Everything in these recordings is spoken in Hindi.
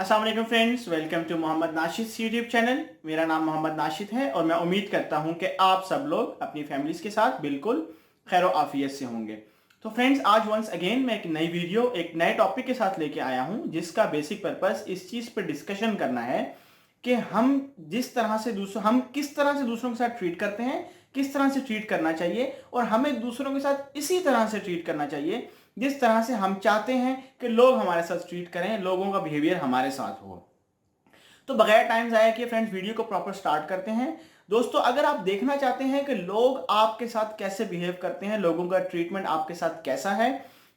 अस्सलाम वालेकुम friends, welcome to Mohammed Nashid YouTube channel. मेरा नाम मोहम्मद नाशिद है और मैं उम्मीद करता हूं कि आप सब लोग अपनी फैमिलीज के साथ बिल्कुल खैर आफियत से होंगे। तो फ्रेंड्स, आज वंस अगेन मैं एक नई वीडियो एक नए टॉपिक के साथ लेके आया हूं, जिसका बेसिक पर्पस इस चीज़ पर डिस्कशन करना है कि हम किस तरह से दूसरों के साथ ट्रीट करते हैं, किस तरह से ट्रीट करना चाहिए और हमें दूसरों के साथ इसी तरह से ट्रीट करना चाहिए जिस तरह से हम चाहते हैं कि लोग हमारे साथ ट्रीट करें, लोगों का बिहेवियर हमारे साथ हो। तो बगैर टाइम ज़ाया किए फ्रेंड्स, वीडियो को प्रॉपर स्टार्ट करते हैं। दोस्तों, अगर आप देखना चाहते हैं कि लोग आपके साथ कैसे बिहेव करते हैं, लोगों का ट्रीटमेंट आपके साथ कैसा है,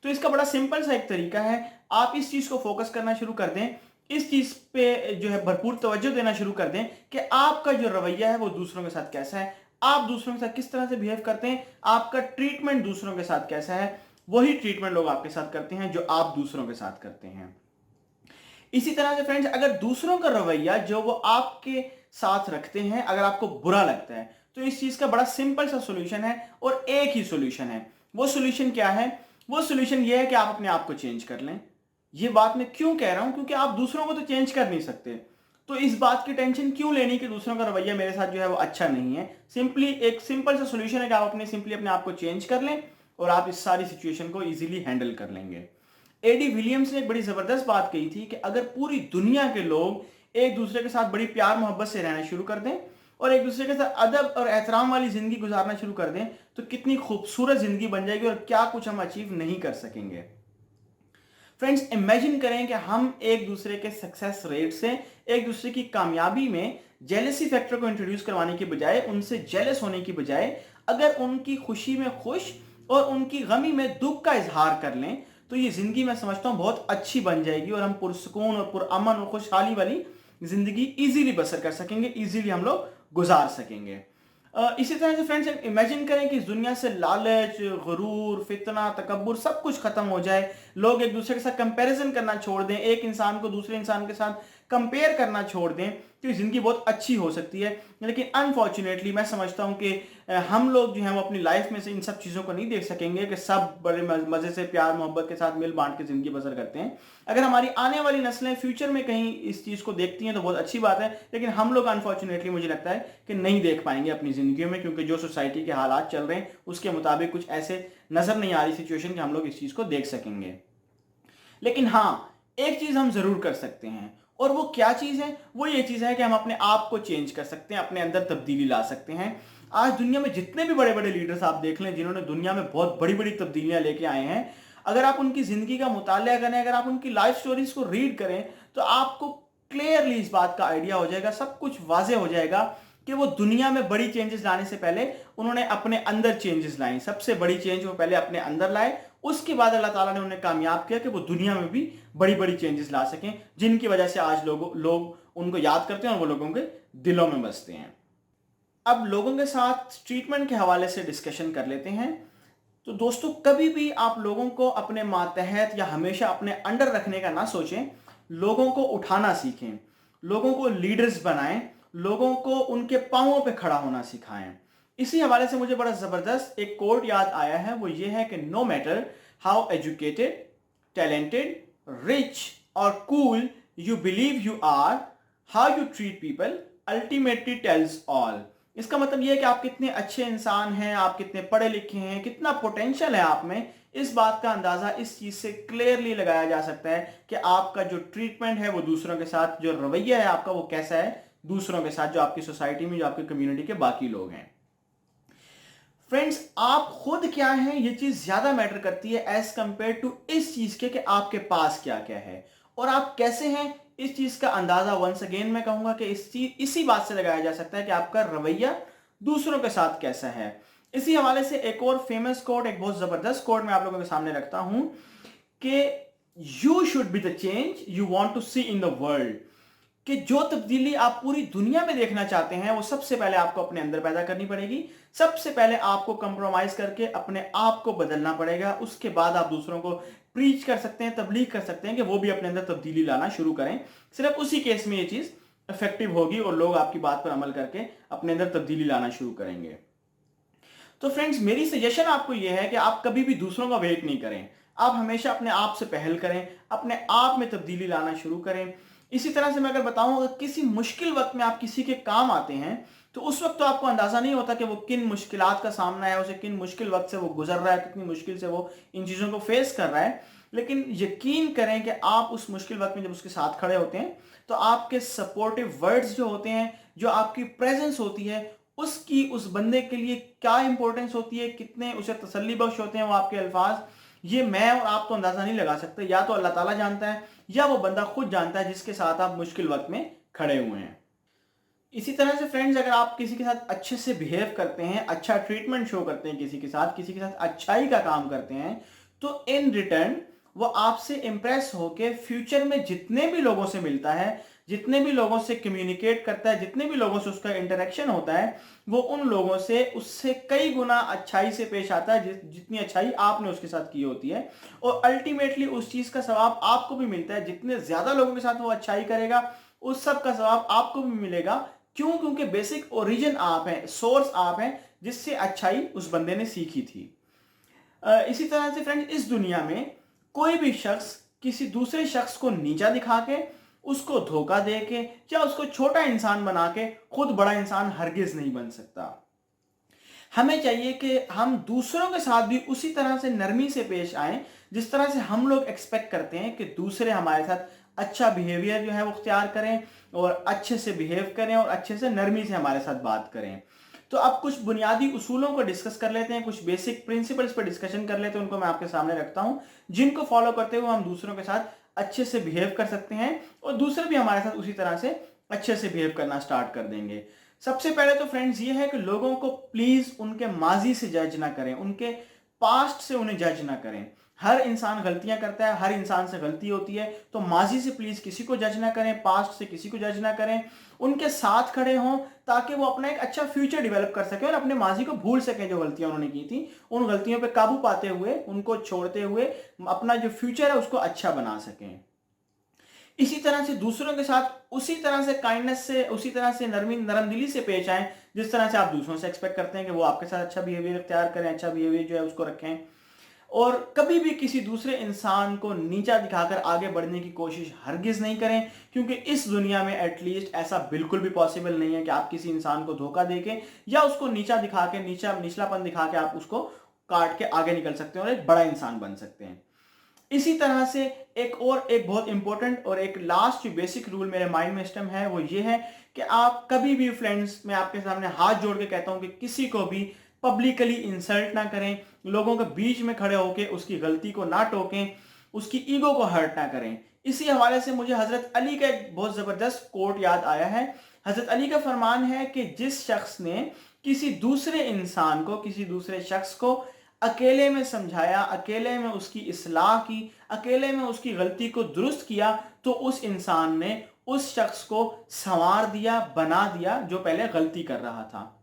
तो इसका बड़ा सिंपल सा एक तरीका है। आप इस चीज़ को फोकस करना शुरू कर दें, इस चीज़ पे जो है भरपूर तवज्जो देना शुरू कर दें कि आपका जो रवैया है वो दूसरों के साथ कैसा है, आप दूसरों के साथ किस तरह से बिहेव करते हैं, आपका ट्रीटमेंट दूसरों के साथ कैसा है। वही ट्रीटमेंट लोग आपके साथ करते हैं जो आप दूसरों के साथ करते हैं। इसी तरह से फ्रेंड्स, अगर दूसरों का रवैया जो वो आपके साथ रखते हैं अगर आपको बुरा लगता है, तो इस चीज का बड़ा सिंपल सा सोल्यूशन है और एक ही सोल्यूशन है। वो सोल्यूशन क्या है? वो सोल्यूशन ये है कि आप अपने आप को चेंज कर लें। ये बात मैं क्यों कह रहा हूं? क्योंकि आप दूसरों को तो चेंज कर नहीं सकते, तो इस बात की टेंशन क्यों लेनी कि दूसरों का रवैया मेरे साथ जो है वो अच्छा नहीं है। सिंपली एक सिंपल सा सोल्यूशन है कि आप अपने आप को चेंज कर लें और आप इस सारी सिचुएशन को इजीली हैंडल कर लेंगे। एडी विलियम्स ने एक बड़ी जबरदस्त बात कही थी कि अगर पूरी दुनिया के लोग एक दूसरे के साथ बड़ी प्यार मोहब्बत से रहना शुरू कर दें और एक दूसरे के साथ अदब और एहतराम वाली जिंदगी गुजारना शुरू कर दें, तो कितनी खूबसूरत जिंदगी बन जाएगी और क्या कुछ हम अचीव नहीं कर सकेंगे। फ्रेंड्स, इमेजिन करें कि हम एक दूसरे के सक्सेस रेट से, एक दूसरे की कामयाबी में जेलसी फैक्टर को इंट्रोड्यूस करवाने की बजाय, उनसे जेलस होने की बजाय, अगर उनकी खुशी में खुश और उनकी गमी में दुख का इजहार कर लें, तो ये जिंदगी मैं समझता हूं बहुत अच्छी बन जाएगी और हम पुरसुकून और पुरअमन और खुशहाली वाली जिंदगी इजीली बसर कर सकेंगे, इजीली हम लोग गुजार सकेंगे। इसी तरह से फ्रेंड्स, इमेजिन करें कि इस दुनिया से लालच, गुरूर, फितना, तकब्बुर सब कुछ खत्म हो जाए। लोग एक दूसरे के साथ कंपैरिजन करना छोड़ दें, एक इंसान को दूसरे इंसान के साथ कंपेयर करना छोड़ दें, तो ये जिंदगी बहुत अच्छी हो सकती है। लेकिन अनफॉर्चुनेटली मैं समझता हूं कि हम लोग जो है वो अपनी लाइफ में से इन सब चीज़ों को नहीं देख सकेंगे कि सब बड़े मज़े से प्यार मोहब्बत के साथ मिल बांट के ज़िंदगी बसर करते हैं। अगर हमारी आने वाली नस्लें फ्यूचर में कहीं इस चीज़ को देखती हैं तो बहुत अच्छी बात है, लेकिन हम लोग अनफॉर्चुनेटली मुझे लगता है कि नहीं देख पाएंगे अपनी ज़िंदगी में, क्योंकि जो सोसाइटी के हालात चल रहे हैं उसके मुताबिक कुछ ऐसे नज़र नहीं आ रही सिचुएशन कि हम लोग इस चीज़ को देख सकेंगे। लेकिन हाँ, एक चीज़ हम ज़रूर कर सकते हैं, और वो क्या चीज़ है? वो ये चीज़ है कि हम अपने आप को चेंज कर सकते हैं, अपने अंदर तब्दीली ला सकते हैं। आज दुनिया में जितने भी बड़े बड़े लीडर्स आप देख लें जिन्होंने दुनिया में बहुत बड़ी बड़ी तब्दीलियां लेके आए हैं, अगर आप उनकी ज़िंदगी का मुताला करें, अगर आप उनकी लाइफ स्टोरीज को रीड करें, तो आपको क्लियरली इस बात का आइडिया हो जाएगा, सब कुछ वाजे हो जाएगा कि वो दुनिया में बड़ी चेंजेस लाने से पहले उन्होंने अपने अंदर चेंजेस लाई। सबसे बड़ी चेंज वो पहले अपने अंदर लाए, उसके बाद अल्लाह ताला ने उन्हें कामयाब किया कि वो दुनिया में भी बड़ी बड़ी चेंजेस ला सकें, जिनकी वजह से आज लोग उनको याद करते हैं और वो लोगों के दिलों में बसते हैं। अब लोगों के साथ ट्रीटमेंट के हवाले से डिस्कशन कर लेते हैं। तो दोस्तों, कभी भी आप लोगों को अपने मातहत या हमेशा अपने अंडर रखने का ना सोचें, लोगों को उठाना सीखें, लोगों को लीडर्स बनाएं, लोगों को उनके पांवों पे खड़ा होना सिखाएं। इसी हवाले से मुझे बड़ा ज़बरदस्त एक कोट याद आया है, वो ये है कि no matter how educated, talented, rich और cool you believe you are, how you treat people ultimately tells all. इसका मतलब यह है कि आप कितने अच्छे इंसान हैं, आप कितने पढ़े लिखे हैं, कितना पोटेंशियल है आप में, इस बात का अंदाजा इस चीज से क्लियरली लगाया जा सकता है कि आपका जो ट्रीटमेंट है वो दूसरों के साथ, जो रवैया है आपका वो कैसा है दूसरों के साथ, जो आपकी सोसाइटी में, जो आपकी कम्युनिटी के बाकी लोग हैं। फ्रेंड्स, आप खुद क्या हैं ये चीज ज्यादा मैटर करती है एज कंपेयर टू इस चीज के कि आपके पास क्या क्या है और आप कैसे हैं। इस चीज का अंदाजा वंस अगेन मैं कहूंगा कि इसी बात से लगाया जा सकता है कि आपका रवैया दूसरों के साथ कैसा है। इसी हवाले से एक और फेमस कोट, एक बहुत जबरदस्त कोट मैं आप लोगों के सामने रखता हूं कि you should be the change you want to see in the world. कि जो तब्दीली आप पूरी दुनिया में देखना चाहते हैं वो सबसे पहले आपको अपने अंदर पैदा करनी पड़ेगी। सबसे पहले आपको कंप्रोमाइज करके अपने आप को बदलना पड़ेगा। उसके बाद आप दूसरों को प्रीच कर सकते हैं, तबलीग कर सकते हैं कि वो भी अपने अंदर तब्दीली लाना शुरू करें। सिर्फ उसी केस में ये चीज इफेक्टिव होगी और लोग आपकी बात पर अमल करके अपने अंदर तब्दीली लाना शुरू करेंगे। तो फ्रेंड्स, मेरी सजेशन आपको यह है कि आप कभी भी दूसरों का वेट नहीं करें, आप हमेशा अपने आप से पहल करें, अपने आप में तब्दीली लाना शुरू करें। इसी तरह से मैं अगर बताऊं, अगर किसी मुश्किल वक्त में आप किसी के काम आते हैं तो उस वक्त तो आपको अंदाजा नहीं होता कि वो किन मुश्किलात का सामना है, उसे किन मुश्किल वक्त से वो गुजर रहा है, कितनी मुश्किल से वो इन चीज़ों को फेस कर रहा है। लेकिन यकीन करें कि आप उस मुश्किल वक्त में जब उसके साथ खड़े होते हैं तो आपके सपोर्टिव वर्ड्स जो होते हैं, जो आपकी प्रेजेंस होती है, उसकी उस बंदे के लिए क्या इंपॉर्टेंस होती है, कितने उसे तसल्ली बख्श होते हैं वो आपके अल्फाज, ये मैं और आप तो अंदाजा नहीं लगा सकते। या तो अल्लाह ताला जानता है या वो बंदा खुद जानता है जिसके साथ आप मुश्किल वक्त में खड़े हुए हैं। इसी तरह से फ्रेंड्स, अगर आप किसी के साथ अच्छे से बिहेव करते हैं, अच्छा ट्रीटमेंट शो करते हैं, किसी के साथ अच्छाई का काम करते हैं, तो इन रिटर्न वो आपसे इंप्रेस होके फ्यूचर में जितने भी लोगों से मिलता है, जितने भी लोगों से कम्युनिकेट करता है, जितने भी लोगों से उसका इंटरेक्शन होता है, वो उन लोगों से उससे कई गुना अच्छाई से पेश आता है जितनी अच्छाई आपने उसके साथ की होती है। और अल्टीमेटली उस चीज का सवाब आपको भी मिलता है। जितने ज्यादा लोगों के साथ वो अच्छाई करेगा, उस सब का सवाब आपको भी मिलेगा। क्यों? क्योंकि बेसिक ओरिजिन आप हैं, सोर्स आप हैं जिससे अच्छाई उस बंदे ने सीखी थी। इसी तरह से फ्रेंड्स, इस दुनिया में कोई भी शख्स किसी दूसरे शख्स को नीचा दिखा के, उसको धोखा दे के या उसको छोटा इंसान बना के खुद बड़ा इंसान हरगिज नहीं बन सकता। हमें चाहिए कि हम दूसरों के साथ भी उसी तरह से नरमी से पेश आएं जिस तरह से हम लोग एक्सपेक्ट करते हैं कि दूसरे हमारे साथ अच्छा बिहेवियर जो है वो अख्तियार करें और अच्छे से बिहेव करें और अच्छे से नरमी से हमारे साथ बात करें। तो अब कुछ बुनियादी उसूलों को डिस्कस कर लेते हैं, कुछ बेसिक प्रिंसिपल्स पर डिस्कशन कर लेते हैं, उनको मैं आपके सामने रखता हूं, जिनको फॉलो करते हुए हम दूसरों के साथ अच्छे से बिहेव कर सकते हैं और दूसरे भी हमारे साथ उसी तरह से अच्छे से बिहेव करना स्टार्ट कर देंगे। सबसे पहले तो फ्रेंड्स ये है कि लोगों को प्लीज उनके माजी से जज ना करें, उनके पास्ट से उन्हें जज ना करें। हर इंसान गलतियां करता है, हर इंसान से गलती होती है, तो माजी से प्लीज किसी को जज ना करें, पास्ट से किसी को जज ना करें। उनके साथ खड़े हों ताकि वो अपना एक अच्छा फ्यूचर डेवलप कर सकें और अपने माजी को भूल सकें जो गलतियां उन्होंने की थी। उन गलतियों पे काबू पाते हुए, उनको छोड़ते हुए अपना जो फ्यूचर है उसको अच्छा बना सकें। इसी तरह से दूसरों के साथ उसी तरह से काइंडनेस से, उसी तरह से नरम दिली से पेश आएं जिस तरह से आप दूसरों से एक्सपेक्ट करते हैं कि वो आपके साथ अच्छा बिहेवियर इख्तियार करें, अच्छा बिहेवियर जो है उसको रखें। और कभी भी किसी दूसरे इंसान को नीचा दिखाकर आगे बढ़ने की कोशिश हरगिज नहीं करें, क्योंकि इस दुनिया में एटलीस्ट ऐसा बिल्कुल भी पॉसिबल नहीं है कि आप किसी इंसान को धोखा देके या उसको नीचा दिखा के, निचलापन दिखा के आप उसको काट के आगे निकल सकते हैं और एक बड़ा इंसान बन सकते हैं। इसी तरह से एक बहुत इंपॉर्टेंट और एक लास्ट बेसिक रूल मेरे माइंड में स्टम है, वो ये है कि आप कभी भी फ्रेंड्स, मैं आपके सामने हाथ जोड़ के कहता हूं कि किसी को भी पब्लिकली इंसल्ट ना करें, लोगों के बीच में खड़े होकर उसकी गलती को ना टोकें, उसकी ईगो को हर्ट ना करें। इसी हवाले से मुझे हजरत अली का एक बहुत जबरदस्त कोट याद आया है। हजरत अली का फरमान है कि जिस शख्स ने किसी दूसरे इंसान को, किसी दूसरे शख्स को अकेले में समझाया, अकेले में उसकी इस्लाह की, अकेले में उसकी गलती को दुरुस्त किया, तो उस इंसान ने उस शख्स को संवार दिया, बना दिया जो पहले गलती कर रहा था।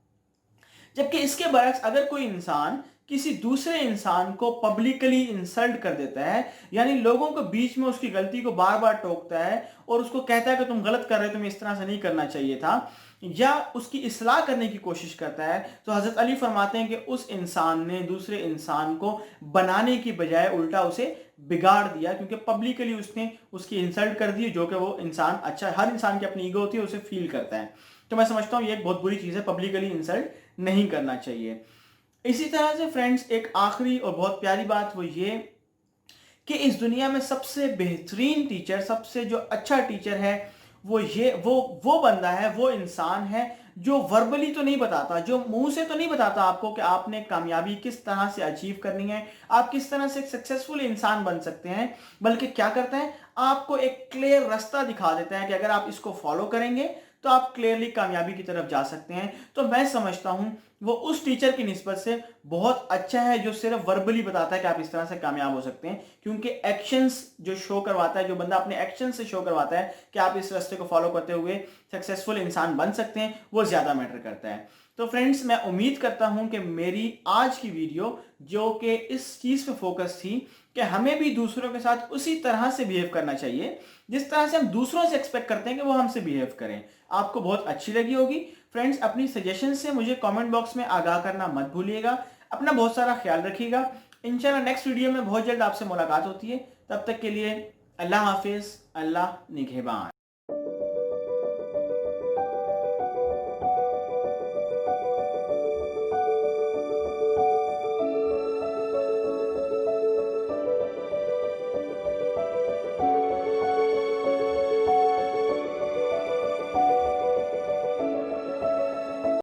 जबकि इसके बरक्स अगर कोई इंसान किसी दूसरे इंसान को पब्लिकली इंसल्ट कर देता है, यानी लोगों के बीच में उसकी गलती को बार बार टोकता है और उसको कहता है कि तुम गलत कर रहे हो, तुम्हें इस तरह से नहीं करना चाहिए था, या उसकी इस्लाह करने की कोशिश करता है, तो हजरत अली फरमाते हैं कि उस इंसान ने दूसरे इंसान को बनाने की बजाय उल्टा उसे बिगाड़ दिया, क्योंकि पब्लिकली उसने उसकी इंसल्ट कर दी, जो कि वो इंसान, अच्छा हर इंसान की अपनी ईगो होती है, उसे फील करता है। तो मैं समझता हूँ ये एक बहुत बुरी चीज़ है, पब्लिकली इंसल्ट नहीं करना चाहिए। इसी तरह से फ्रेंड्स, एक आखिरी और बहुत प्यारी बात वो ये कि इस दुनिया में सबसे बेहतरीन टीचर, सबसे जो अच्छा टीचर है, वो बंदा है, वो इंसान है जो वर्बली तो नहीं बताता, जो मुंह से तो नहीं बताता आपको कि आपने कामयाबी किस तरह से अचीव करनी है, आप किस तरह से एक सक्सेसफुल इंसान बन सकते हैं, बल्कि क्या करता है, आपको एक क्लियर रास्ता दिखा देता है कि अगर आप इसको फॉलो करेंगे तो आप क्लियरली कामयाबी की तरफ जा सकते हैं। तो मैं समझता हूं वो उस टीचर की निस्बत से बहुत अच्छा है जो सिर्फ वर्बली बताता है कि आप इस तरह से कामयाब हो सकते हैं, क्योंकि एक्शंस जो शो करवाता है, जो बंदा अपने एक्शन से शो करवाता है कि आप इस रास्ते को फॉलो करते हुए सक्सेसफुल इंसान बन सकते हैं, वो ज्यादा मैटर करता है। तो फ्रेंड्स, मैं उम्मीद करता हूं कि मेरी आज की वीडियो जो कि इस चीज पे फोकस थी कि हमें भी दूसरों के साथ उसी तरह से बिहेव करना चाहिए जिस तरह से हम दूसरों से एक्सपेक्ट करते हैं कि वो हमसे बिहेव करें, आपको बहुत अच्छी लगी होगी। फ्रेंड्स, अपनी सजेशन से मुझे कमेंट बॉक्स में आगाह करना मत भूलिएगा। अपना बहुत सारा ख्याल रखिएगा। इंशाल्लाह नेक्स्ट वीडियो में बहुत जल्द आपसे मुलाकात होती है। तब तक के लिए अल्लाह हाफिज, अल्लाह निगहबान।